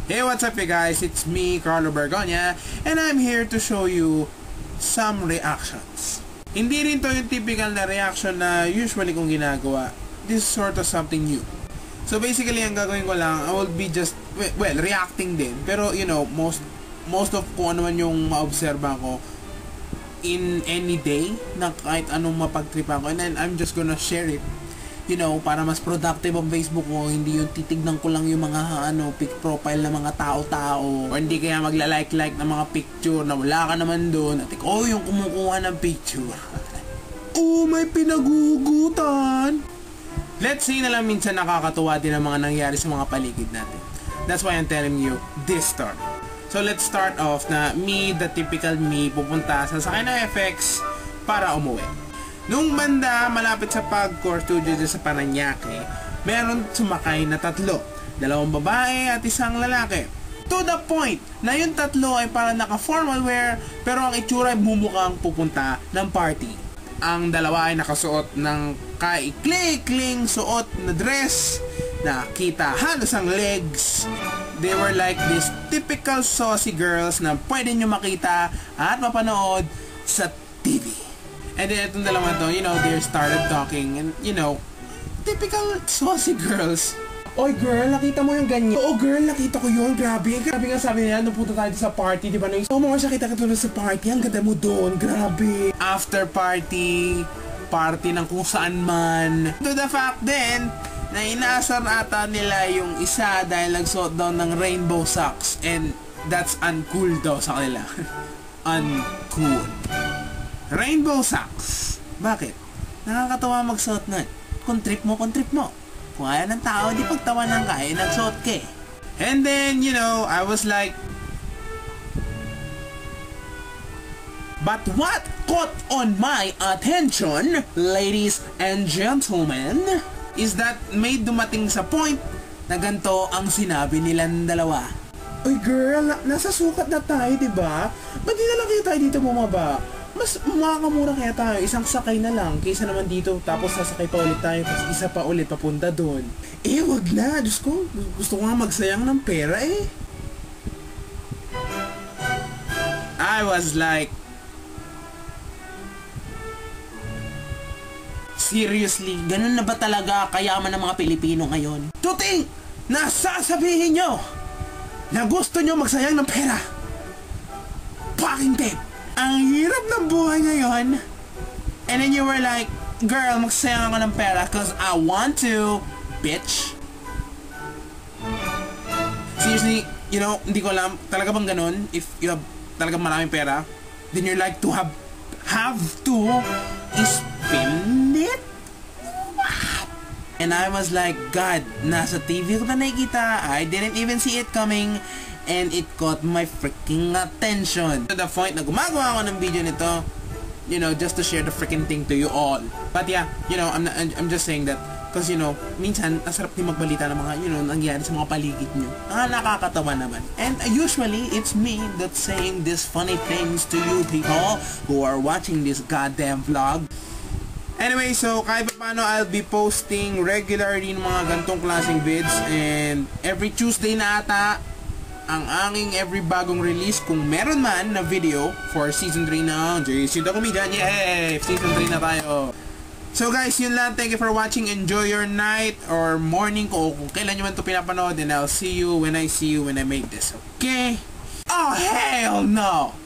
Hey, what's up you guys? It's me, Carlo Bergonia, and I'm here to show you some reactions. Hindi rin to yung typical na reaction na usually kong ginagawa. This is sort of something new. So basically, ang gagawin ko lang, I will be just, well, reacting din. Pero, you know, most of kung ano man yung maobserba ko in any day, na kahit anong mapagtripan ko, and then I'm just gonna share it. You know, para mas productive ang Facebook ko, hindi yung titignan ko lang yung mga pic profile ng mga tao-tao, o hindi kaya magla-like ng mga picture na wala ka naman doon, at ikaw yung kumukuha ng picture. Oh, may pinagugutan! Let's say na lang minsan nakakatuwa din ang mga nangyari sa mga paligid natin. That's why I'm telling you this story. So let's start off na me, the typical me, pupunta sa sakay ng FX para umuwi. Nung banda, malapit sa Pagcor Studio sa Paranaque, meron sumakay na tatlo. 2 babae at 1 lalaki. To the point na yung tatlo ay parang naka-formal wear, pero ang itsura ay bumukhang pupunta ng party. Ang dalawa ay nakasuot ng kaikli-ikling suot na dress, nakita halos ang legs. They were like these typical saucy girls na pwede nyo makita at mapanood sa TV. And then itong dalawa to, you know, they started talking and, you know, typical saucy girls. Oy girl, nakita mo yung ganyan? Oo girl, nakita ko yun, grabe. Grabe nga sabi nila, nung punta tayo sa party, di ba? Oo mga siya, kita katulad sa party, ang ganda mo doon, grabe. After party ng kung saan man. To the fact then, na inaasar ata nila yung isa dahil nagsuot daw ng rainbow socks. And that's uncool daw sa kanila. Uncool. Rainbow socks. Bakit? Nakakatawa magsuot nun. Kung trip mo. Kung ayaw ng tao, di pagtawanan ka, nagsuot ka eh. And then, you know, I was like, but what caught on my attention, ladies and gentlemen, is that may dumating sa point na ganito ang sinabi nilang dalawa. Oy girl, nasa sukat na tayo, diba? Ba't di na lang kayo tayo dito bumaba? Mas makakamura kaya tayo, isang sakay na lang kaysa naman dito, tapos sasakay pa ulit tayo, tapos isa pa ulit papunta doon. Eh wag na, Diyos ko, gusto ko nga magsayang ng pera eh. I was like, seriously, ganun na ba talaga kayaman ng mga Pilipino ngayon? Tuting, nasasabihin nyo na gusto nyo magsayang ng pera. Fucking tape. Ang hirap ng buhay ngayon. And then you were like, girl, magsayang ako ng pera cause I want to, bitch. Seriously, you know, hindi ko alam, talaga bang ganun? If you have talagang maraming pera, then you're like to have to spend it? And I was like, God, nasa TV ko na nakikita, I didn't even see it coming. And it caught my freaking attention. To the point na gumagawa ako ng video nito, you know, just to share the freaking thing to you all. But yeah, you know, I'm just saying that because, you know, minsan, ang sarap din magbalita ng mga, you know, nangyari sa mga paligid nyo. Nakakatawa naman. And usually, it's me that's saying these funny things to you people who are watching this goddamn vlog. Anyway, so kahit pa paano, I'll be posting regularly ng mga gantong klaseng vids. And every Tuesday na ata, ang aking every bagong release kung meron man na video for season 3 ng JC The Comedian. Yay! Season 3 na tayo. So guys, yun lang. Thank you for watching. Enjoy your night or morning kung kailan nyo man ito pinapanood. And I'll see you when I make this. Okay? Oh, hell no!